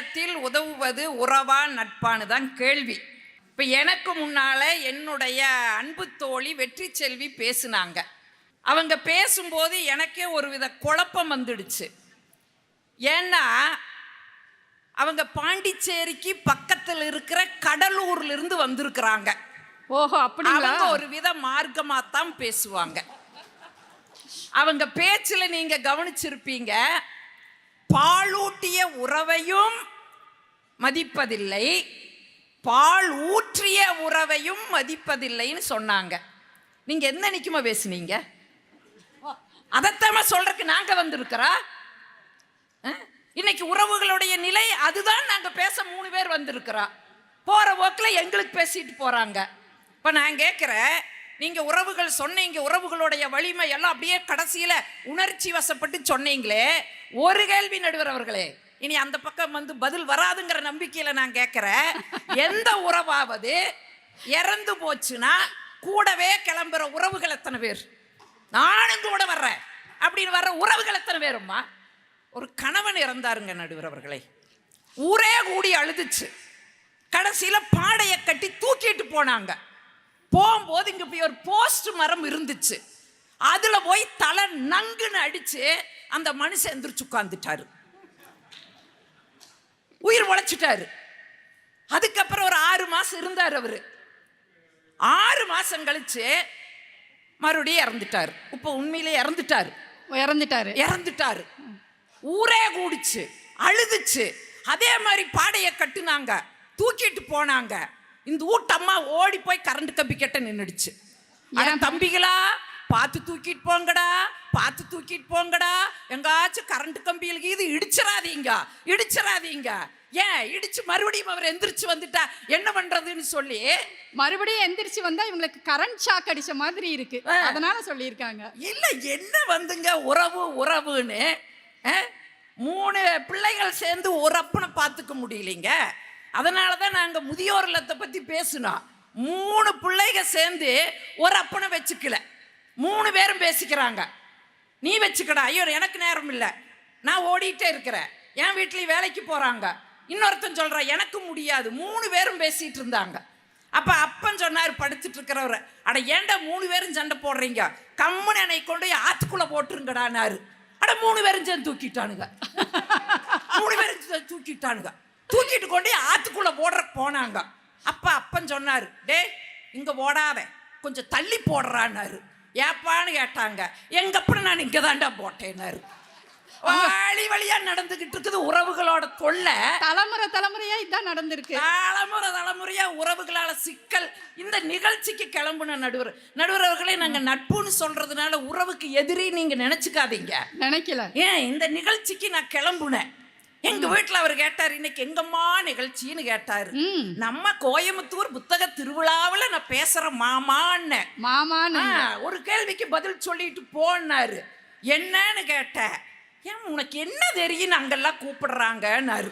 நேரத்தில் உதவுவது உறவா நட்பான்னு தான் கேள்வி. இப்போ எனக்கு முன்னால என்னுடைய அன்பு தோழி வெற்றி செல்வி பேசுனாங்க. அவங்க பேசும்போது எனக்கே ஒரு வித குழப்பம் வந்துடுச்சு. ஏன்னா அவங்க பாண்டிச்சேரிக்கு பக்கத்தில் இருக்கிற கடலூர்ல இருந்து வந்திருக்கிறாங்க. ஓஹோ, அப்படிங்களா? அவங்க ஒரு வித மார்க்கமாத்தான் பேசுவாங்க. அவங்க பேச்சுல நீங்க கவனிச்சிருப்பீங்க, பாலூட்டிய உறவையும் மதிப்பதில்லை, பால் ஊற்றிய உறவையும் மதிப்பதில்லைன்னு சொன்னாங்க. நீங்க என்ன நிக்குமா பேசுனீங்க? அதைத்தாம சொல்றதுக்கு நாங்க வந்திருக்கிறா. இன்னைக்கு உறவுகளுடைய நிலை அதுதான். நாங்க பேச 3 பேர் வந்திருக்கிறா. போற போக்கில் எங்களுக்கு பேசிட்டு போறாங்க. இப்ப நான் கேட்கிறேன், நீங்க உறவுகள் சொன்னீங்க, உறவுகளுடைய வலிமை எல்லாம் அப்படியே கடைசியில உணர்ச்சி வசப்பட்டு சொன்னீங்களே. ஒரு கேள்வி நடுவர் அவர்களே, இனி அந்த பக்கம் வந்து பதில் வராதுங்கிற நம்பிக்கையில நான் கேட்கிறேன், எந்த உறவாவது இறந்து போச்சுன்னா கூடவே கிளம்புற உறவுகள் எத்தனை பேர்? நானும் கூட வர்றேன் அப்படின்னு வர்ற உறவுகள் எத்தனை பேரும்மா? ஒரு கணவன் இறந்தாருங்க நடுவர் அவர்களே, ஊரே கூடி அழுதுச்சு. கடைசியில பாடையை கட்டி தூக்கிட்டு போனாங்க. போகும்போது இங்க போய் ஒரு போஸ்ட் மரம் இருந்துச்சு, அதுல போய் தலை நங்குன்னு அடிச்சு அந்த மனுஷன் எந்திரிச்சு உட்கார்ந்துட்டாரு, உயிர் உழைச்சிட்டாரு. அதுக்கப்புறம் ஒரு 6 மாசம் இருந்தார் அவரு. 6 மாசம் கழிச்சு மறுபடியும் இறந்துட்டாரு. இப்ப உண்மையிலே இறந்துட்டாரு. ஊரே கூடிச்சு, அழுதுச்சு. அதே மாதிரி பாடையை கட்டுனாங்க, தூக்கிட்டு போனாங்க. இந்த வீட்டம்மா ஓடி போய் கரண்ட் கம்பி கிட்ட நின்னுடுச்சு. தம்பிகளா பார்த்து தூக்கிட்டு போங்கடா, எங்காச்சும் கரண்ட் கம்பியில் இது இடிச்சிடாதீங்க. ஏன் இடிச்சு மறுபடியும் அவர் எந்திரிச்சு வந்துட்டா என்ன பண்றதுன்னு சொல்லி மறுபடியும் எந்திரிச்சு வந்தா இவங்களுக்கு கரண்ட் ஷாக் அடிச்ச மாதிரி இருக்கு, அதனால சொல்லியிருக்காங்க. இல்ல என்ன வந்துங்க உறவுன்னு 3 பிள்ளைகள் சேர்ந்து ஒரு அப்பனை பார்த்துக்க முடியலைங்க. அதனாலதான் நாங்க முதியோர் இல்லத்தை பத்தி பேசினோம். 3 பிள்ளைங்க சேர்ந்து ஒரு அப்பனை வச்சுக்கல, 3 பேரும் பேசிக்கிறாங்க. நீ வச்சுக்கடா, ஐயோ எனக்கு நேரம் இல்லை, நான் ஓடிட்டே இருக்கிறேன், என் வீட்லயும் வேலைக்கு போறாங்க. இன்னொருத்தன் சொல்ற எனக்கு முடியாது. 3 பேரும் பேசிட்டு இருந்தாங்க. அப்ப அப்பன் சொன்னாரு படுத்துட்டு இருக்கிறவரை, அட ஏண்டா 3 பேரும் சண்டை போடுறீங்க, கம்முன்னு என்னை கொண்டு ஆத்துக்குள்ள போட்டுருங்கடானாரு. அட 3 பேரும் சேர்ந்து தூக்கிட்டானுங்க. 3 பேரும் தூக்கிட்டு கொண்டு ஆத்துக்குள்ள போனாங்க. அப்ப அப்பன் சொன்னாரு, டே இங்க போடாத, கொஞ்சம் தள்ளி போடுறான்னாரு. ஏப்பான்னு கேட்டாங்க. எங்க அப்படி நான் இங்க தாண்டா போட்டேன்னாரு. வழியா நடந்துகிட்டு இருக்குது உறவுகளோட தொல்லை. தலைமுறையா இதான் நடந்திருக்கு. தலைமுறையா உறவுகளால சிக்கல். இந்த நிகழ்ச்சிக்கு கிளம்புன நடுவர் அவர்களே, நாங்க நட்புன்னு சொல்றதுனால உறவுக்கு எதிரி நீங்க நினைச்சுக்காதீங்க. நினைக்கல. ஏன் இந்த நிகழ்ச்சிக்கு நான் கிளம்புனேன். எங்க வீட்டுல அவர் கேட்டாரு, இன்னைக்கு எங்கம்மா நிகழ்ச்சின்னு கேட்டாரு. நம்ம கோயம்புத்தூர் புத்தக திருவிழாவில நான் பேசுறேன் மாமான்னு ஒரு கேள்விக்கு பதில் சொல்லிட்டு போனாரு. என்னன்னு கேட்டேன். ஏன் உனக்கு என்ன தெரியும் அங்கெல்லாம் கூப்பிடுறாங்கன்னாரு.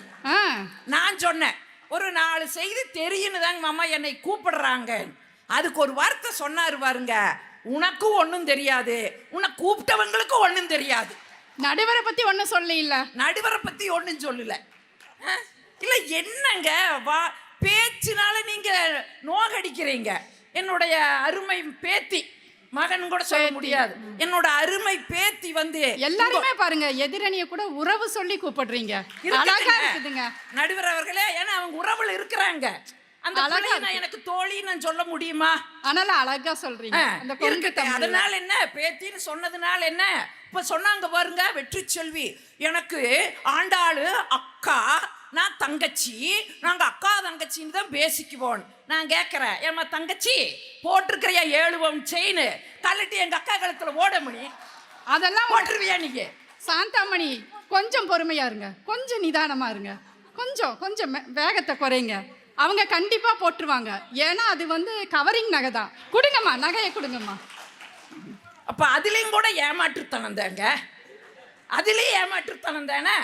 நான் சொன்னேன், ஒரு 4 செய்தி தெரியுன்னு தாங்க மாமா என்னை கூப்பிடுறாங்க. அதுக்கு ஒரு வார்த்தை சொன்னாரு பாருங்க, உனக்கும் ஒன்றும் தெரியாது, உன்னை கூப்பிட்டவங்களுக்கும் ஒன்றும் தெரியாது. நடுவரை பத்தி ஒன்றும் சொல்லல. இல்ல என்னங்க பேச்சுனால நீங்க நோகடிக்கிறீங்க. என்னுடைய அருமை பேத்தி, மகன் கூட சொல்ல முடியாது, என்னோட அருமை பேத்தி வந்து எல்லாருமே பாருங்க எதிரணிய கூட உறவு சொல்லி கூப்பிடுறீங்க. அழகா இருக்குதுங்க நடுவர் அவர்களே. ஏன்னா அவங்க உறவுல இருக்கிறாங்க. அந்த பிள்ளைய எனக்கு தோழி நான் சொல்ல முடியுமா? ஆனால அழகா சொல்றீங்க. அதனால என்ன, பேத்தின்னு சொன்னதுனால என்ன? இப்ப சொன்னாங்க பாருங்க வெற்றி செல்வி, எனக்கு ஆண்டாளு அக்கா, நான் தங்கச்சி, நாங்க அக்கா தங்கச்சின்னு தான் பேசிக்குவோம். நான் கேட்கிறேன், ஏமா தங்கச்சி போட்டிருக்கிறியா 7 பவுன் செயின் கழட்டி எங்க அக்கா கழுத்துல ஓடமணி அதெல்லாம் போட்டுருவியா? நீங்க சாந்தாமணி கொஞ்சம் பொறுமையா இருங்க, கொஞ்சம் நிதானமா இருங்க, கொஞ்சம் வேகத்தை குறைங்க. அவங்க கண்டிப்பா போட்டுருவாங்க. ஏன்னா அது வந்து கவரிங் நகை தான். கொடுங்கம்மா, நகையை கொடுங்கம்மா. அப்ப அதுலயும் கூட ஏமாற்றுத்தனம் தானே.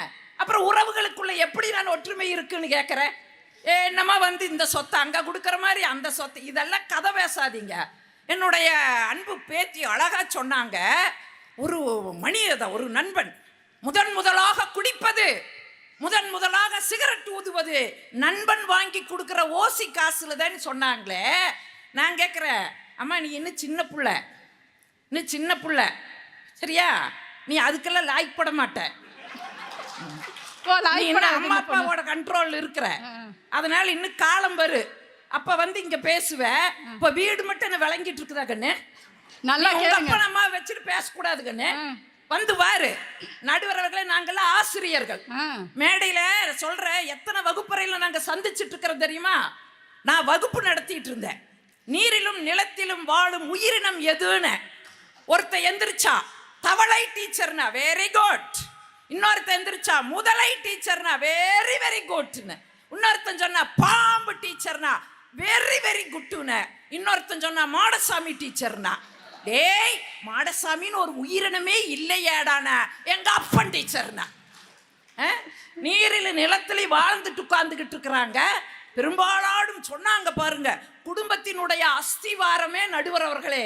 அப்புறம் உறவுகளுக்குள்ள எப்படி நான் ஒற்றுமை இருக்குன்னு கேட்கிறேன். என்னமா வந்து இந்த சொத்தை அங்க கொடுக்கற மாதிரி அந்த சொத்து, இதெல்லாம் கதை பேசாதீங்க. என்னுடைய அன்பு பேத்தி அழகா சொன்னாங்க, ஒரு மனிதன், ஒரு நண்பன் முதலாக குடிப்பது முதலாக சிகரெட் ஊதுவது நண்பன் வாங்கி கொடுக்கிற ஓசி காசுல தான் சொன்னாங்களே. நான் கேட்குறேன், அம்மா நீ இன்னும் சின்ன புள்ள சரியா, நீ அதுக்கெல்லாம் லாய்க் பட மாட்ட. அம்மா அப்பாவோட கண்ட்ரோல் இருக்கிற, அதனால இன்னும் காலம் வரு, அப்ப வந்து இங்க பேசுவ. இப்ப வீடு மட்டும் என்ன விளங்கிட்டு இருக்குதா கண்ணு? நல்லா அப்பா அம்மா வச்சுட்டு பேசக்கூடாது கண்ணு. வந்து வாரு. நடுவரவர்களே, நாங்கெல்லாம் ஆசிரியர்கள். மேடையில சொல்ற எத்தனை வகுப்பறையில நாங்க சந்திச்சுட்டு இருக்கிறோம் தெரியுமா? நான் வகுப்பு நடத்திட்டு இருந்தேன். நீரிலும் நிலத்திலும் வாழும் உயிரினம் எதுன்னு ஒருத்த எந்திரிச்சா தவளை டீச்சர்னா வெரி குட், இன்னொருத்த எந்திரிச்சா முதலை டீச்சர்னா வெரி வெரி குட்னு, இன்னொருத்தன் சொன்னா பாம்பு டீச்சர்னா வெரி வெரி குட்னு, இன்னொருத்தன் சொன்னா மாடசாமி டீச்சர்னா. டேய், மாடசாமின்னு ஒரு உயிரினமே இல்லையாடான எங்க அப்பன் டீச்சர்னா. நீரில் நிலத்திலே வாழ்ந்துட்டு உட்கார்ந்துகிட்டு இருக்கிறாங்க. பெரும்பாலும் சொன்னாங்க பாருங்க, குடும்பத்தினுடைய அஸ்திவாரமே நடுவர் அவர்களே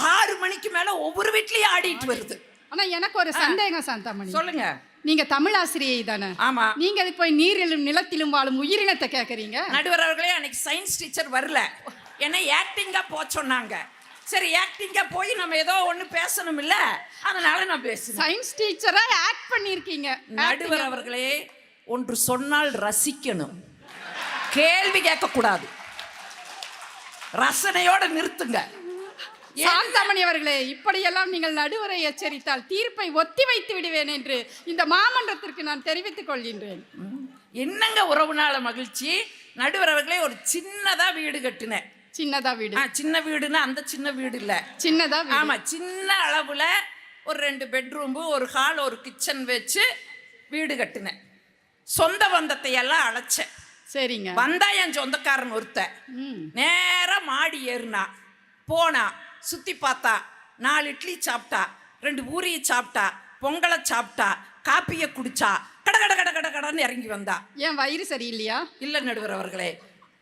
6 மணிக்கு மேல ஒவ்வொரு வீட்லயும் ஆடிட்டு வருது. ஆனா எனக்கு ஒரு சந்தேகம் சாந்தாமணி. சொல்லுங்க. நீங்க தமிழ் ஆசிரியை தானே? ஆமா. நீங்க அது போய் நீரிலும் நிலத்திலும் வாழும் உயிரினத்தை கேக்குறீங்க? நடுவர் அவர்களே, அன்னைக்கு சயின்ஸ் டீச்சர் வரல, என்ன ஆக்டிங்கா போக சொன்னாங்க. சரி, ஆக்டிங்கா போய் நம்ம ஏதோ ஒண்ணு பேசணும் இல்ல, அதனால நான் பேசுறேன். சயின்ஸ் டீச்சரா ஆக்ட் பண்ணிருக்கீங்க. நடுவர் அவர்களே, ஒன்று சொன்னால் ரசிக்கணும், கேள்வி கேட்க கூடாது, ரசனையோட நிறுத்துங்க. சாந்தாமணி அவர்களே, இப்படியெல்லாம் நீங்கள் நடுவரை எச்சரித்தால் தீர்ப்பை ஒத்தி வைத்து விடுவேன் என்று இந்த மாமன்றத்திற்கு நான் தெரிவித்துக் கொள்கின்றேன். என்னங்க உறவுனால மகிழ்ச்சி. நடுவர் அவர்களே, ஒரு சின்னதா வீடு கட்டினேன். சின்னதா வீடு? சின்ன வீடுன்னா அந்த சின்ன வீடு இல்ல, சின்னதா. ஆமா, சின்ன அளவுல ஒரு 2 பெட்ரூம், ஒரு ஹால், ஒரு கிச்சன் வச்சு வீடு கட்டினேன். சொந்த பந்தத்தை எல்லாம் அழைச்சேன். சரிங்க. வந்தா என் சொந்தக்காரன் ஒருத்த நேரா மாடி ஏறுனா, போனா, சுத்தி பார்த்தா, 4 இட்லி சாப்பிட்டா, 2 பூரியை சாப்பிட்டா, பொங்கலை சாப்பிட்டா, காப்பியை குடிச்சா, கட கட கட கட கடன்னு இறங்கி வந்தா. ஏன் வயிறு சரியில்லையா? இல்ல நடுவர் அவர்களே,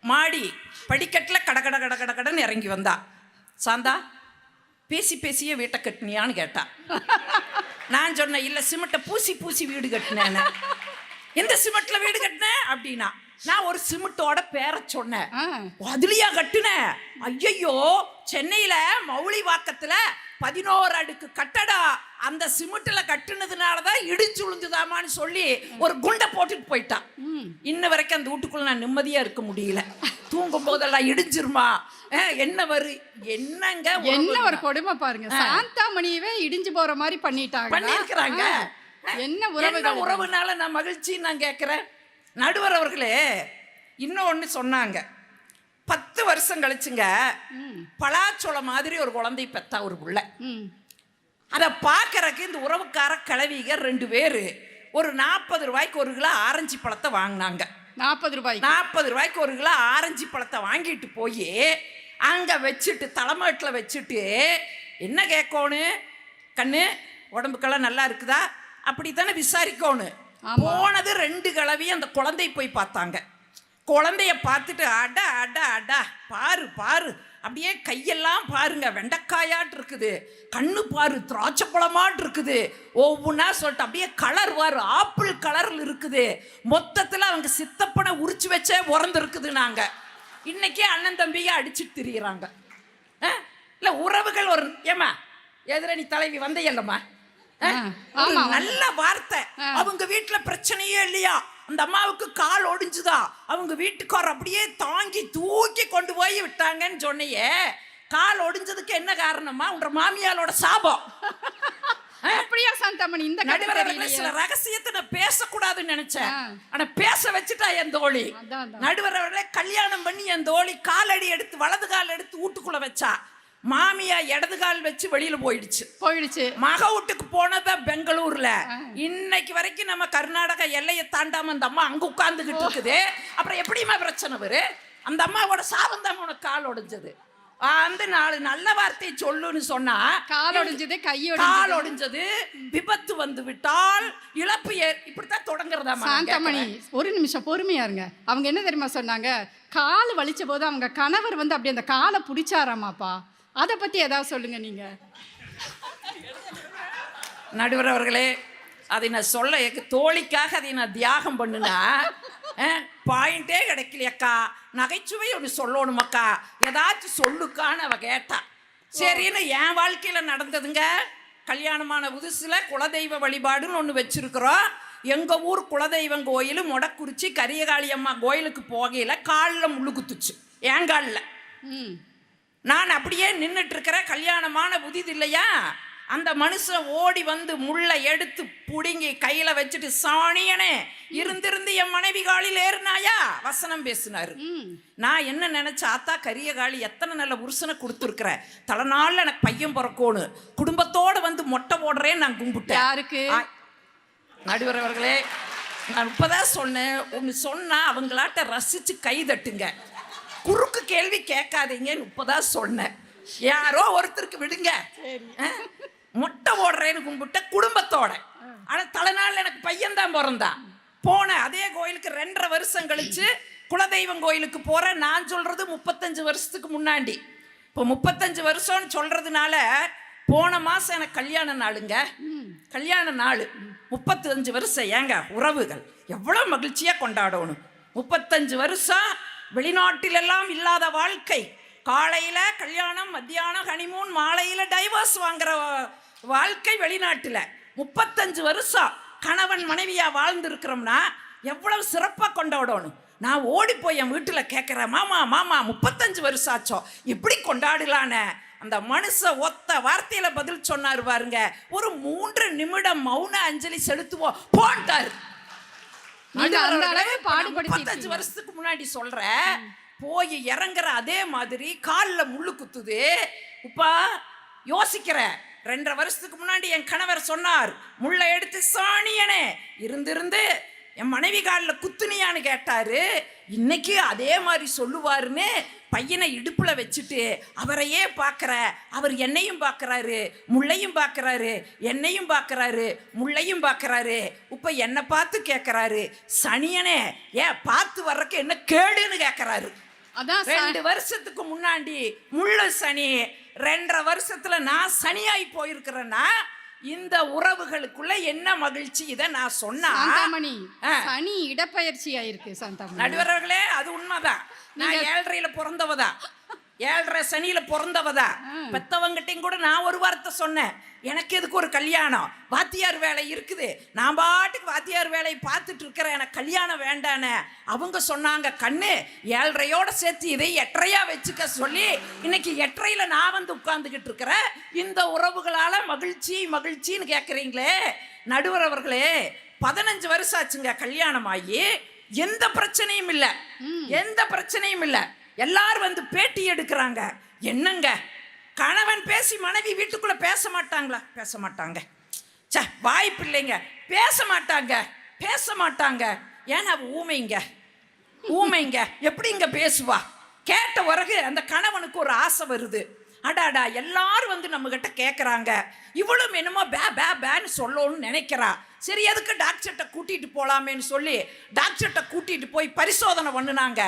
மாடி படிக்கட்டுல கட கட கட கட கடன்னு இறங்கி வந்தா. சாந்தா, பேசியே வீட்டை கட்டினியான்னு கேட்டா. நான் சொன்னேன், இல்ல சிமெண்ட்டை பூசி வீடு கட்டினேன். எந்த சிமெண்ட்ல வீடு கட்டினேன் அப்படின்னா, நான் ஒரு சிமெண்டோட பேரை சொன்னேன். அதுலயா கட்டுனேன்? ஐயோ, சென்னையில மௌலிவாக்கத்துல 11 அடுக்கு கட்டடம், அந்த சிமெண்ட்ல கட்டுனதுனாலதான் இடிச்சு விழுந்துதாமான்னு சொல்லி ஒரு குண்டை போட்டுட்டு போயிட்டான். இன்ன வரைக்கும் அந்த வீட்டுக்குள்ள நான் நிம்மதியா இருக்க முடியல. தூங்கும் போதெல்லாம் இடிஞ்சிருமா, என்னங்க என்ன ஒரு கொடுமை பாருங்க. சாந்தாமணியவே இடிஞ்சு போற மாதிரி பண்ணிருக்கிறாங்க. என்ன உறவுனால நான் மகிழ்ச்சி நான் கேட்கிறேன். நடுவர் அவர்களே, இன்னொன்னு சொன்னாங்க. 10 வருஷம் கழிச்சுங்க, பலாச்சோளம் மாதிரி ஒரு குழந்தை பெத்தா ஒரு புள்ள. அதை பார்க்கறக்கு இந்த உறவுக்கார கிழவிக 2 பேரு ஒரு 40 ரூபாய்க்கு 1 கிலோ ஆரஞ்சு பழத்தை வாங்கினாங்க. 40 ரூபாய்க்கு 1 கிலோ ஆரஞ்சு பழத்தை வாங்கிட்டு போய் அங்க வச்சுட்டு, தலைமாட்டில் வச்சுட்டு, என்ன கேட்கணும், கண்ணு உடம்புக்கெல்லாம் நல்லா இருக்குதா அப்படித்தானே விசாரிக்கணும். போனது 2 கிழவி அந்த குழந்தை போய் பார்த்தாங்க. குழந்தைய பார்த்துட்டு, அட அட அடா, பாரு அப்படியே கையெல்லாம் பாருங்க வெண்டைக்காயாட்டு இருக்குது, கண்ணு பாரு திராட்சை பழமாட்டு இருக்குது, ஒவ்வொன்றா சொல்லிட்டு அப்படியே கலர் பாரு ஆப்பிள் கலர்ல இருக்குது. மொத்தத்தில் அவங்க சித்தப்பனை உரிச்சு வச்சே உறந்துருக்குது. நாங்க இன்னைக்கே அண்ணன் தம்பியை அடிச்சுட்டு திரியிறாங்க. இல்ல உறவுகள் ஒரு ஏமா எதிரணி தலைவி வந்தையல்லம்மா, நல்ல வார்த்தை. அவங்க வீட்டுல பிரச்சனையே இல்லையா, அந்த அம்மாவுக்கு கால் ஒடிஞ்சுதா, அவங்க வீட்டுக்கார அப்படியே தாங்கி தூக்கி கொண்டு போய் விட்டாங்கன்னு சொன்னையே, கால் ஒடிஞ்சதுக்கு என்ன காரணமா, உன்ற மாமியாரோட சாபம். அப்படியா சாந்தாமணி? இந்த நடுவரவர்களே, சில ரகசியத்தை நான் பேசக்கூடாதுன்னு நினைச்சேன், ஆனா பேச வச்சுட்டா என் தோழி. நடுவரவர்களே, கல்யாணம் பண்ணி என் தோழி காலடி எடுத்து வலது கால் எடுத்து வீட்டுக்குள்ள வச்சா, மாமியா இடது கால் வச்சு வெளியில போயிடுச்சு. மக வீட்டுக்கு போனத பெங்களூர்ல. இன்னைக்கு வரைக்கும் நம்ம கர்நாடகா எல்லையை தாண்டாம அந்த அம்மா அங்க உட்கார்ந்துகிட்டு இருக்குது. அப்புறம் எப்படிமா பிரச்சனை வரு? அந்த அம்மாவோட சாபம் தான் உனக்கு கால் ஒடிஞ்சது. அந்த 4 நல்ல வார்த்தை சொல்லுன்னு சொன்னா, கால் ஒடிஞ்சது, கால் ஒடிஞ்சது, விபத்து வந்து விட்டால் இழப்பு இப்படித்தான் தொடங்குறதா. சாந்தமணி, ஒரு நிமிஷம் பொறுமையா இருங்க. அவங்க என்ன தெரியுமா சொன்னாங்க, கால் வலிச்ச போது அவங்க கணவர் வந்து அப்படி அந்த காலை பிடிச்சாராமாப்பா. அதை பத்தி ஏதாவது சொல்லுங்க நீங்க. நடுவர் அவர்களே, அதை நான் சொல்ல தோழிக்காக அதை நான் தியாகம் பண்ணுனா பாயிண்டே கிடைக்கலையக்கா, நகைச்சுவை ஒன்று சொல்லணுமக்கா, ஏதாச்சும் சொல்லுக்கான்னு அவ கேட்டா. சரின்னு என் வாழ்க்கையில் நடந்ததுங்க. கல்யாணமான புதுசுல குலதெய்வ வழிபாடுன்னு ஒன்று வச்சிருக்கிறோம். எங்கள் ஊர் குலதெய்வம் கோயில் மொடக்குறிச்சி கரியகாளி அம்மா கோயிலுக்கு போகையில் காலில் முள்ளு குத்துச்சு, என் காலில். நான் அப்படியே நின்றுட்டு இருக்கிறேன், கல்யாணமான புதிது இல்லையா. அந்த மனுஷன் ஓடி வந்து முள்ளை எடுத்து புடுங்கி கையில வச்சுட்டு, சாணியனே இருந்திருந்து என் மனைவி காலில் ஏறினாயா வசனம் பேசினாரு. நான் என்ன நினைச்ச, ஆத்தா கரியகாளி எத்தனை நல்ல புருஷனை கொடுத்துருக்குற, தலைநாள் எனக்கு பையன் பிறக்கணும், குடும்பத்தோடு வந்து மொட்டை போடுறேன்னு நான் கும்பிட்டேன். யாருக்கு? நடுவர் அவர்களே, நான் இப்பதான் சொன்னேன், ஒன்று சொன்னா அவங்களாட்ட ரசிச்சு கை தட்டுங்க, குறுக்கு கேள்வி கேட்காதீங்கன்னு இப்பதான் சொன்னேன். யாரோ ஒருத்தருக்கு விடுங்க. மொட்டை போடுறேன்னு கும்பிட்ட குடும்பத்தோட. ஆனால் தலைநாள் எனக்கு பையன்தான் பிறந்தான். போனேன் அதே கோயிலுக்கு 2.5 வருஷம் கழிச்சு குலதெய்வம் கோயிலுக்கு போகிறேன். நான் சொல்கிறது 35 வருஷத்துக்கு முன்னாடி. இப்போ 35 வருஷம்னு சொல்கிறதுனால போன மாதம் எனக்கு கல்யாண நாளுங்க. கல்யாண நாள் 35 வருஷம். ஏங்க உறவுகள் எவ்வளோ மகிழ்ச்சியாக கொண்டாடணும். 35 வருஷம் வெளிநாட்டிலெல்லாம் இல்லாத வாழ்க்கை. காலையில் கல்யாணம், மத்தியானம் ஹனிமூன், மாலையில் டைவர்ஸ் வாங்குற வாழ்க்கை வெளிநாட்டில். 35 வருஷம் கணவன் மனைவியாக வாழ்ந்துருக்கிறோம்னா எவ்வளவு சிறப்பாக கொண்டாடணும். நான் ஓடி போய் என் வீட்டில் கேட்குறேன், மாமா மாமா 35 வருஷம் ஆச்சோ, இப்படி கொண்டாடலான்னு. அந்த மனுஷன் ஒத்த வார்த்தையில் பதில் சொன்னார் பாருங்க, ஒரு 3 நிமிடம் மௌன அஞ்சலி செலுத்துவோம் போட்டாரு. 35 வருஷத்துக்கு முன்னாடி சொல்ற போய் இறங்குற அதே மாதிரி காலில் முள்ளு குத்துது. இப்ப யோசிக்கிற, 2.5 வருஷத்துக்கு முன்னாடி என் கணவர் சொன்னார், முள்ளை எடுத்து சாணியனே இருந்திருந்து என் மனைவி காலில் குத்துனியான்னு கேட்டாரு. இன்னைக்கு அதே மாதிரி சொல்லுவாருன்னு பையனை இடுப்புல வச்சுட்டு அவரையே பார்க்குற, அவர் என்னையும் பார்க்குறாரு, முள்ளையும் பார்க்குறாரு, என்னையும் பார்க்குறாரு, முள்ளையும் பார்க்குறாரு. இப்போ என்னை பார்த்து கேட்குறாரு, சனியனே ஏன் பார்த்து வர்றக்கு என்ன கேடுன்னு கேட்குறாரு. 2 வருஷத்துக்கு முன்னாடி முள்ளு சனி, 2.5 வருஷத்துல நான் சனியாய் போயிருக்கிறேன்னா இந்த உறவுகளுக்குள்ள என்ன மகிழ்ச்சி. இதை நான் சொன்னா சனி இடப்பெயர்ச்சி ஆயிருக்கு சாந்தாமணி. நடுவர்களே, அது உண்மைதான். நான் 7.5 பிறந்தவதா, 7.5 சனியில பிறந்தவதா. பெத்தவங்கிட்டையும் கூட நான் ஒரு வார்த்தை சொன்னேன், எனக்கு எதுக்கு ஒரு கல்யாணம், வாத்தியார் வேலை இருக்குது, நான் பாட்டுக்கு வாத்தியார் வேலையை பார்த்துட்டு இருக்கிறேன், எனக்கு கல்யாணம் வேண்டானே. அவங்க சொன்னாங்க, கண்ணு 7.5யோட சேர்த்து இதை 8.5 வச்சுக்க சொல்லி இன்னைக்கு 8.5 நான் வந்து உட்கார்ந்துக்கிட்டு இருக்கிறேன். இந்த உறவுகளால மகிழ்ச்சி மகிழ்ச்சின்னு கேட்குறீங்களே. நடுவர் அவர்களே, 15 வருஷம் ஆச்சுங்க கல்யாணம் ஆகி, எந்த பிரச்சனையும் இல்லை, எந்த பிரச்சனையும் இல்லை. எல்லாரும் வந்து பேட்டி எடுக்கிறாங்க, என்னங்க கணவன் பேசி மனைவி வீட்டுக்குள்ள பேச மாட்டாங்களா? பேச மாட்டாங்க. சே, வாய்ப்பு இல்லைங்க, பேச மாட்டாங்க, பேச மாட்டாங்க. ஏன்னா ஊமைங்க, ஊமைங்க எப்படிங்க பேசுவா? கேட்ட பிறகு அந்த கணவனுக்கு ஒரு ஆசை வருது, அடாடா எல்லாரும் வந்து நம்ம கிட்ட கேட்குறாங்க, இவளும் என்னமோ பே பே பேன்னு சொல்லணும்னு நினைக்கிறா. சரி, எதுக்கு டாக்டர்கிட்ட கூட்டிகிட்டு போகலாமேன்னு சொல்லி டாக்டர்கிட்ட கூட்டிகிட்டு போய் பரிசோதனை பண்ணினாங்க.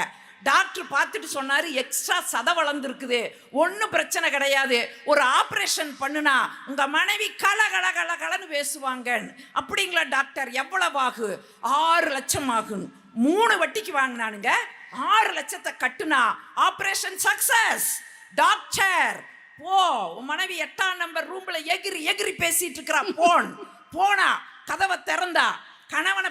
டாக்டர் பார்த்துட்டு சொன்னார், எக்ஸ்ட்ரா சதை வளர்ந்துருக்குது, ஒன்றும் பிரச்சனை கிடையாது, ஒரு ஆப்ரேஷன் பண்ணுனா உங்கள் மனைவி கலன்னு பேசுவாங்கன்னு. அப்படிங்களா டாக்டர்? எவ்வளவு ஆகு? 6 லட்சம் ஆகும். 3 வட்டிக்கு வாங்கினானுங்க. 6 லட்சத்தை கட்டுனா ஆப்ரேஷன் சக்சஸ். டாக்டர் போ, உன் மனைவி 8ஆம் நம்பர் ரூம்ல எகிரி எகிரி பேசிட்டு இருக்கிறா. போனா கதவை திறந்தா கணவனை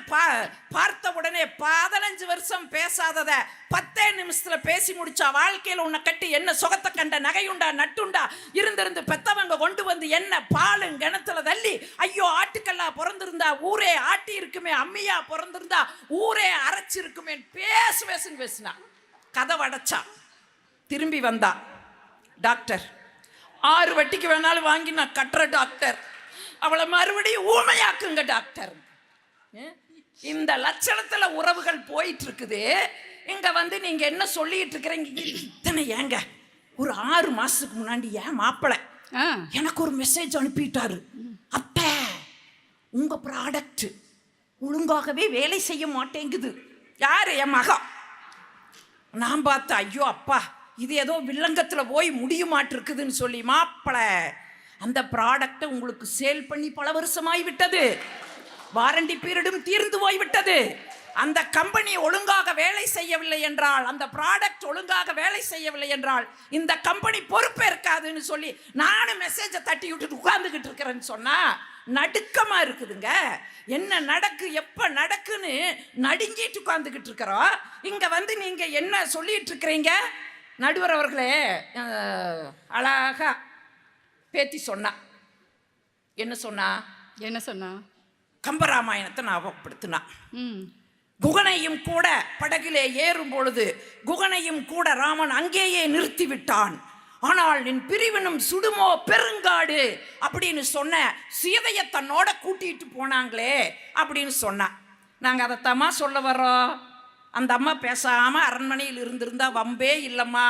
பார்த்த உடனே 15 வருஷம் பேசாதத 10 நிமிஷத்துல பேசி முடிச்சா. வாழ்க்கையில் உன்னை கட்டி என்ன சுகத்தை கண்ட, நகையுண்டா நட்டுண்டா, இருந்திருந்து பெத்தவங்க கொண்டு வந்து என்ன பாலும் கிணத்துல தள்ளி, ஐயோ ஆட்டுக்கல்லா பிறந்திருந்தா ஊரே ஆட்டி இருக்குமே, அம்மியா பிறந்திருந்தா ஊரே அரைச்சிருக்குமே, பேசுன்னு பேசினா. கதவை அடைச்சா, திரும்பி வந்தா, டாக்டர் 6 வட்டிக்கு வேணாலும் வாங்கி நான் கட்டுற டாக்டர், அவளை மறுபடியும் ஊமையாக்குங்க டாக்டர். இந்த லட்சணத்துல உறவுகள் போயிட்டு இருக்குது. இங்க வந்து நீங்க என்ன சொல்லிட்டு இருக்கிறீங்க? இத்தனை ஏங்க ஒரு 6 மாசத்துக்கு முன்னாடி ஏன் மாப்பிள்ளை எனக்கு ஒரு மெசேஜ் அனுப்பிட்டாரு, அத்தை உங்க ப்ராடக்ட் ஒழுங்காகவே வேலை செய்ய மாட்டேங்குது. யாரு? என் மகா. நான் பார்த்தேன், ஐயோ அப்பா இது ஏதோ வில்லங்கத்துல போய் முடியுமாட்டு இருக்குதுன்னு சொல்லி, மாப்பிள்ளை அந்த ப்ராடக்டை உங்களுக்கு சேல் பண்ணி பல வருஷமாய் விட்டது. வாரண்டி பீரியடும் தீர்ந்து போய்விட்டது. அந்த கம்பெனி ஒழுங்காக வேலை செய்யவில்லை என்றால், அந்த ப்ராடக்ட் ஒழுங்காக வேலை செய்யவில்லை என்றால் இந்த கம்பெனி பொறுப்பேற்காதுன்னு சொல்லி நானும் மெசேஜை தட்டி விட்டுட்டு உட்கார்ந்துக்கிட்டு இருக்கிறேன்னு சொன்னா நடுக்கமா இருக்குதுங்க. என்ன நடக்கு எப்ப நடக்குன்னு நடுங்கிட்டு உட்கார்ந்துக்கிட்டு இருக்கிறோம். இங்க வந்து நீங்க என்ன சொல்லிட்டு இருக்கிறீங்க? நடுவர் அவர்களே அழகா பேத்தி சொன்னா. என்ன சொன்னா? என்ன சொன்னா? கம்பராமாயணத்தை ஞாபகப்படுத்தினா. குகனையும் கூட படகிலே ஏறும் பொழுது குகனையும் கூட ராமன் அங்கேயே நிறுத்தி விட்டான். ஆனால் நின் பிரிவினும் சுடுமோ பெருங்காடு அப்படின்னு சொன்ன சீதையை தன்னோட கூட்டிட்டு போனாங்களே அப்படின்னு சொன்னா. நாங்கள் அதைத்தம்மா சொல்ல வர்றோம். அந்த அம்மா பேசாம அரண்மனையில் இருந்திருந்தா வம்பே இல்லம்மா.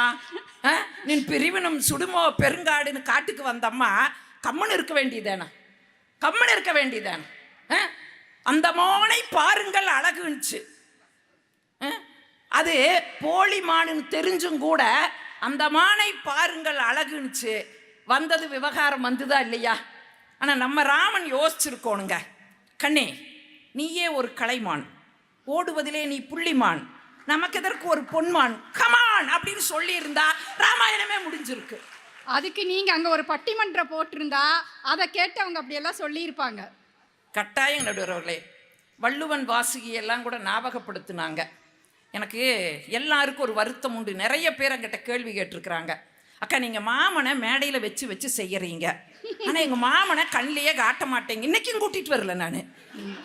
நின் பிரிவினும் சுடுமோ பெருங்காடுன்னு காட்டுக்கு வந்தம்மா கம்மன் இருக்க வேண்டியதானே, கம்மன் இருக்க வேண்டியதானே. அந்த மானை பாருங்கள் அழகுச்சு. அது போலி மானுன்னு தெரிஞ்சும் கூட அந்த மானை பாருங்கள் அழகுச்சு. வந்தது விவகாரம் வந்துதா இல்லையா? ஆனால் நம்ம ராமன் யோசிச்சிருக்கோனுங்க. கண்ணே, நீயே ஒரு கலைமான், ஓடுவதிலே நீ புள்ளிமான், நமக்கு எதற்கு ஒரு பொன்மான், கமான் அப்படின்னு சொல்லி இருந்தா ராமாயணமே முடிஞ்சிருக்கு. அதுக்கு நீங்க அங்க ஒரு பட்டிமன்றம் போட்டிருந்தா அதை கேட்டு அவங்க அப்படியெல்லாம் சொல்லியிருப்பாங்க. கட்டாயம் நடுவர் அவர்களே, வள்ளுவன் வாசுகி எல்லாம் கூட ஞாபகப்படுத்தினாங்க. எனக்கு எல்லாருக்கும் ஒரு வருத்தம் உண்டு. நிறைய பேர் என்கிட்ட கேள்வி கேட்டிருக்கிறாங்க. அக்கா, நீங்கள் மாமனை மேடையில் வச்சு வச்சு செய்யறீங்க, ஆனால் எங்கள் மாமனை கண்ணிலேயே காட்ட மாட்டேங்க. இன்னைக்கும் கூட்டிகிட்டு வரல, நான்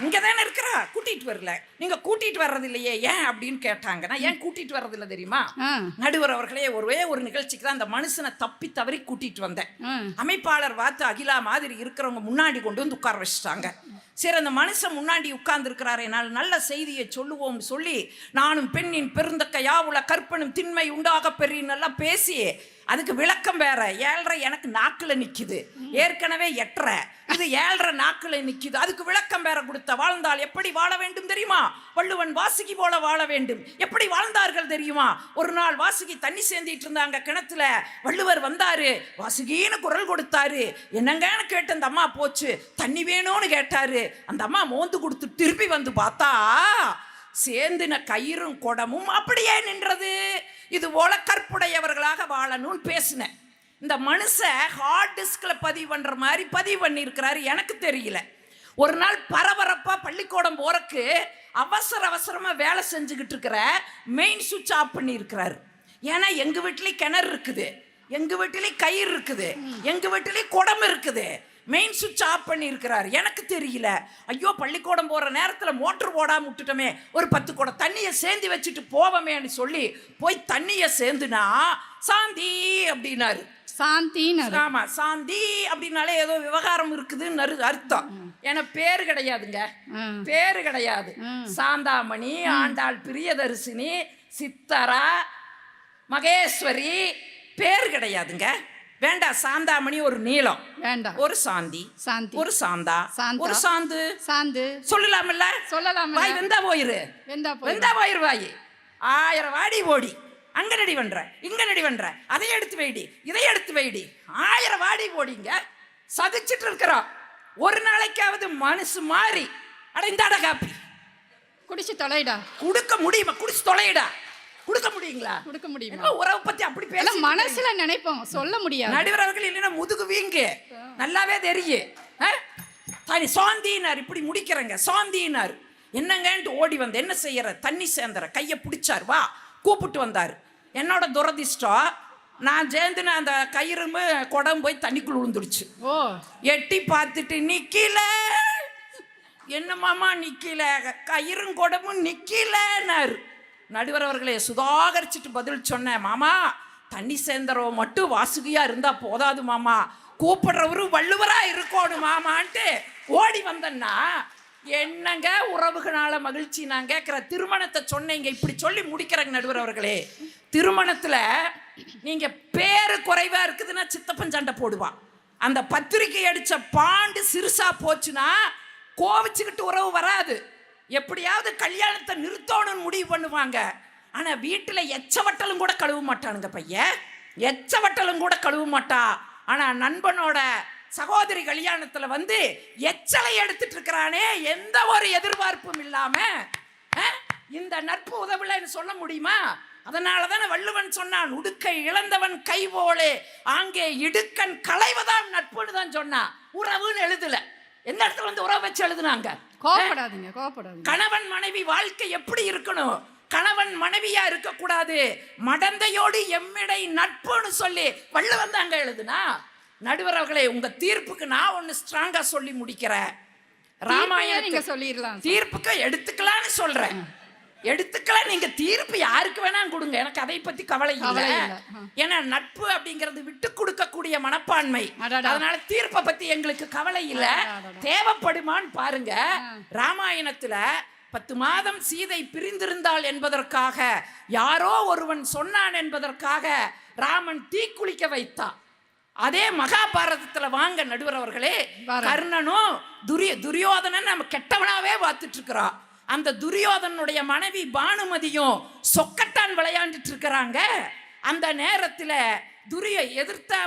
இங்கே தானே இருக்கிறா, கூட்டிகிட்டு வரல. நீங்கள் கூட்டிகிட்டு வர்றது இல்லையே, ஏன் அப்படின்னு கேட்டாங்க. நான் ஏன் கூட்டிகிட்டு வர்றதில்லை தெரியுமா? நடுவர் அவர்களே, ஒரு நிகழ்ச்சிக்கு தான் அந்த மனுஷனை தப்பி தவறி கூட்டிகிட்டு வந்தேன். அமைப்பாளர் பார்த்து அகிலா மாதிரி இருக்கிறவங்க முன்னாடி கொண்டு வந்து உட்கார வச்சுட்டாங்க. சரி, அந்த மனுஷன் முன்னாடி உட்கார்ந்து இருக்கிறாரு, என்னால் நல்ல செய்தியை சொல்லுவோம்னு சொல்லி நானும் பெண்ணின் பெருந்தக்க யாவுல கற்பனும் திண்மை உண்டாக பெறின்னு எல்லாம் பேசி அதுக்கு விளக்கம் வேற. 7.5 எனக்கு நாக்கில் நிற்குது, ஏற்கனவே 8.5, இது 7.5 நாக்கில் நிற்குது. அதுக்கு விளக்கம் வேற கொடுத்த. வாழ்ந்தால் எப்படி வாழ வேண்டும் தெரியுமா? வள்ளுவன் வாசுகி போல வாழ வேண்டும். எப்படி வாழ்ந்தார்கள் தெரியுமா? ஒரு நாள் வாசுகி தண்ணி சேர்ந்திட்டு இருந்தாங்க கிணத்துல. வள்ளுவர் வந்தாரு, வாசுகின்னு குரல் கொடுத்தாரு. என்னங்கன்னு கேட்டு அந்த அம்மா போச்சு, தண்ணி வேணும்னு கேட்டாரு. அந்த அம்மா மோந்து கொடுத்து திருப்பி வந்து பார்த்தா சேர்ந்துன கயிறும் குடமும் அப்படியே நின்றது. இது போல கற்புடையவர்களாக வாழணும்னு பேசினேன். இந்த மனுஷன் ஹார்ட் டிஸ்க்ல பதிவு பண்ற மாதிரி பதிவு பண்ணியிருக்கிறாரு, எனக்கு தெரியல. ஒரு நாள் பரபரப்பா பள்ளிக்கூடம் போறக்கு அவசரமா வேலை செஞ்சுக்கிட்டு இருக்கிற மெயின் சுவிட்ச் ஆஃப் பண்ணி இருக்கிறாரு. ஏன்னா எங்க வீட்லயும் கிணறு இருக்குது, எங்க வீட்லயும் கயிறு இருக்குது, எங்க வீட்லயும் குடம் இருக்குது. மெயின் சுவிட்ச் ஆஃப் பண்ணி இருக்கிறார், எனக்கு தெரியல. ஐயோ, பள்ளிக்கூடம் போற நேரத்தில் மோட்டர் போடாம விட்டுட்டோமே, ஒரு 10 குடம் தண்ணியை சேர்ந்து வச்சுட்டு போவோமேன்னு சொல்லி போய் தண்ணியை சேர்ந்துனா சாந்தி அப்படின்னாரு. சாந்தி, ஆமா, சாந்தி அப்படின்னாலே ஏதோ விவகாரம் இருக்குதுன்னு அர்த்தம். ஏன்னா பேரு கிடையாதுங்க, பேரு கிடையாது. சாந்தாமணி, ஆண்டாள் பிரியதரிசினி, சித்தரா, மகேஸ்வரி, பேரு கிடையாதுங்க. வேண்டாம். சாந்தாமணி ஒரு நீளம், வேண்டாம். ஒரு சாந்தி, சாந்தி, ஒரு சாந்தா, ஒரு சாந்து, சாந்து சொல்லலாம்ல? சொல்லலாம். வாய் வெந்தா போயிரு, வெந்தா போயிரு வாய். 1000 வாடி ஓடி, அங்க நடி பண்ற, இங்க நடி பண்ற, அதை எடுத்து வைடி, இதை எடுத்து வைடி, 1000 வாடி ஓடிங்க சதிச்சிட்டு இருக்கிறோம். ஒரு நாளைக்காவது மனசு மாறி அடைந்தாட காப்பி குடிச்சு தொலைடா, கொடுக்க முடியுமா? குடிச்சு தொலைடா, கொடுக்க முடியுங்களா? கொடுக்க முடியுமா? உறவை பத்தி அப்படி பேச மனசுல நினைப்போம், சொல்ல முடியாது. நடுவர் அவர்கள் இல்லைன்னா முதுகு வீங்கு, நல்லாவே தெரியும். சாந்தினார், இப்படி முடிக்கிறங்க சாந்தினார். என்னங்கன்ட்டு ஓடி வந்து என்ன செய்யற, தண்ணி சேர்ந்துற கையை பிடிச்சார், வா கூப்பிட்டு வந்தார். என்னோட துரதிஷ்டம், நான் சேர்ந்துன்னு அந்த கயிறுமே குடம் போய் தண்ணிக்குள்ள விழுந்துடுச்சு. எட்டி பார்த்துட்டு நிக்கல. என்னமாமா நிக்கல? கயிறும் குடமும் நிக்கலன்னாரு. நடுவர் அவர்களே, சுதாகரிச்சுட்டு பதில் சொன்னேன். மாமா, தண்ணி சேர்ந்தரவ மட்டும் வாசுகியா இருந்தா போதாது மாமா, கூப்பிடுறவரு வள்ளுவரா இருக்கணும் மாமான்ட்டு ஓடி வந்தேன்னா என்னங்க உறவுகளால மகிழ்ச்சி நான் கேட்குற. திருமணத்தை சொன்னீங்க, இப்படி சொல்லி முடிக்கிறேங்க நடுவர் அவர்களே. திருமணத்துல நீங்க பேரு குறைவா இருக்குதுன்னா சித்தப்பன் சண்டை போடுவான். அந்த பத்திரிக்கை அடிச்ச பாண்டு சிறுசா போச்சுன்னா கோவிச்சுக்கிட்டு உறவு வராது. எப்படியாவது கல்யாணத்தை நிறுத்தணும்னு முடிவு பண்ணுவாங்க. ஆனா வீட்டுல எச்சவட்டலும் கூட கழுவ மாட்டானுங்க பையன், எச்சவட்டலும் கூட கழுவ மாட்டா. ஆனா நண்பனோட சகோதரி கல்யாணத்துல வந்து எச்சலை எடுத்துட்டு இருக்கிறானே, எந்த ஒரு எதிர்பார்ப்பும் இல்லாம இந்த நட்பு உதவலைன்னு சொல்ல முடியுமா? அதனாலதானே வள்ளுவன் சொன்னான், உடுக்கை இழந்தவன் கை போலே அங்கே இடுக்கன் களைவதாம் நட்புன்னு தான் சொன்னான். உறவுன்னு எழுதல. எந்த இடத்துல வந்து உறவு வச்சு எழுதுனாங்க? கோபப்படாதீங்க, கோபப்படாதீங்க. கணவன் மனைவி வாழ்க்கை எப்படி இருக்கணும்? கணவன் மனைவியா இருக்க கூடாது, மடந்தையோடு எம்மிடை நட்புன்னு சொல்லி வள்ளுவன் தாங்க எழுதுனா. நடுவர் அவர்களே, உங்க தீர்ப்புக்கு நான் ஒன்னு ஸ்ட்ராங்கா சொல்லி முடிக்கிறேன். ராமாயணம் சொல்லிடலாம், தீர்ப்புக்கு எடுத்துக்கலாம்னு சொல்றேன். எடுத்துக்கலாம், நீங்க தீர்ப்பு யாருக்கு வேணா கொடுங்க, எனக்கு அதை பத்தி கவலை இல்லை. ஏன்னா நட்பு அப்படிங்கிறது விட்டு கொடுக்கக்கூடிய மனப்பான்மை. அதனால தீர்ப்பை பத்தி எங்களுக்கு கவலை இல்லை. தேவைப்படுமான்னு பாருங்க. ராமாயணத்துல 10 மாதம் சீதை பிரிந்திருந்தாள் என்பதற்காக, யாரோ ஒருவன் சொன்னான் என்பதற்காக ராமன் தீக்குளிக்க வைத்தான். அதே மகாபாரதத்துல வாங்க நடுவர் அவர்களே, கர்ணனும் துரியோதனன் நம்ம கெட்டவனாவே பார்த்துட்டு இருக்கிறோம். அந்த துரியோதனுடைய மனைவி பானுமதியும் சொக்கட்டான் விளையாண்டுட்டு இருக்கிறாங்க. அந்த நேரத்துல எதிர்த்தா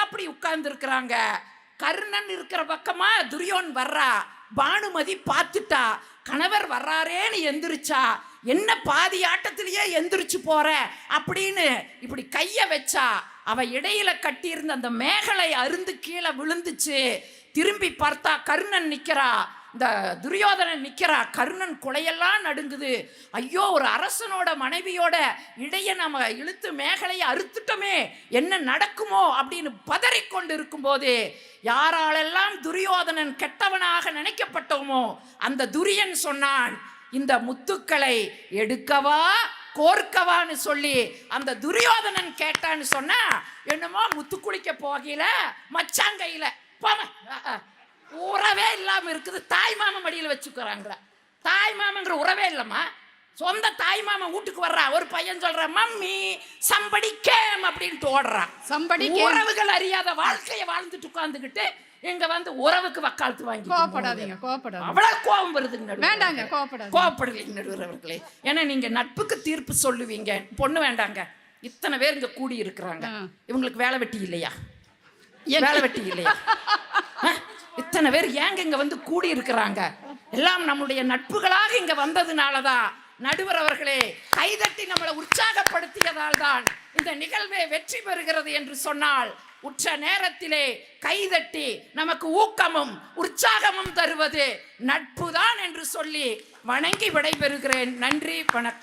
அப்படி உட்கார்ந்து இருக்கிறாங்க. கர்ணன் இருக்கிற பக்கமா துரியோன் வர்றா. பானுமதி பார்த்துட்டா, கணவர் வர்றாரேன்னு எந்திரிச்சா. என்ன பாதி ஆட்டத்திலேயே எந்திரிச்சு போற அப்படின்னு இப்படி கைய வச்சா. அவ இடையில கட்டியிருந்த அந்த மேகலை அருந்து கீழே விழுந்துச்சு. திரும்பி பார்த்தா கர்ணன் நிக்கிறா, இந்த துரியோதனன் நிக்கிறா. கர்ணன் குலையெல்லாம் நடுங்குது. ஐயோ, ஒரு அரசனோட மனைவியோட இடைய நம்ம இழுத்து மேகலையை அறுத்துட்டோமே, என்ன நடக்குமோ அப்படின்னு பதறிக்கொண்டு இருக்கும்போது, யாராலெல்லாம் துரியோதனன் கெட்டவனாக நினைக்கப்பட்டோமோ அந்த துரியன் சொன்னான், இந்த முத்துக்களை எடுக்கவா கோர்க்கவான்னு சொல்லி அந்த துரியோதனன் கேட்டான்னு சொன்னா, என்னமோ முத்து குளிக்க போகல மச்சாங்கையில உறவே இல்லாம இருக்குது. தாய் மாமன் மடியில் வச்சுக்கிறாங்க. தாய் மாமங்கிற உறவே இல்லம்மா. சொந்த தாய் மாமன் வீட்டுக்கு வர்றா. ஒரு பையன் சொல்ற, மம்மி சம்படி கேம் அப்படின்ட்டு ஓடுறான். சம்படி உறவுகள் அறியாத வாழ்க்கையை வாழ்ந்துட்டு உட்கார்ந்துகிட்டு இங்க வந்து உறவுக்கு வக்காலத்து வாங்கி. கோபப்படாதீங்க, கோபப்படாதீங்க. அவ்வளவு கோபம் வருதுங்க. வேண்டாங்க, கோபப்படலைங்க நடுவர் அவர்களே. ஏன்னா நீங்க நட்புக்கு தீர்ப்பு சொல்லுவீங்க. பொண்ணு வேண்டாங்க. இத்தனை பேர் இங்க கூடி இருக்கிறாங்க. இவங்களுக்கு வேலை வெட்டி இல்லையா? வேலை வெட்டி இல்லையா? இத்தனை பேர் ஏங்க இங்க வந்து கூடி இருக்கிறாங்க? எல்லாம் நம்முடைய நட்புகளாக இங்க வந்ததுனாலதான். நடுவர் அவர்களே, கைதட்டி நம்மளை உற்சாகப்படுத்தியதால் தான் இந்த நிகழ்வே வெற்றி பெறுகிறது என்று சொன்னால், உற்ற நேரத்திலே கைதட்டி நமக்கு ஊக்கமும் உற்சாகமும் தருவது நட்புதான் என்று சொல்லி வணங்கி விடைபெறுகிறேன். நன்றி, வணக்கம்.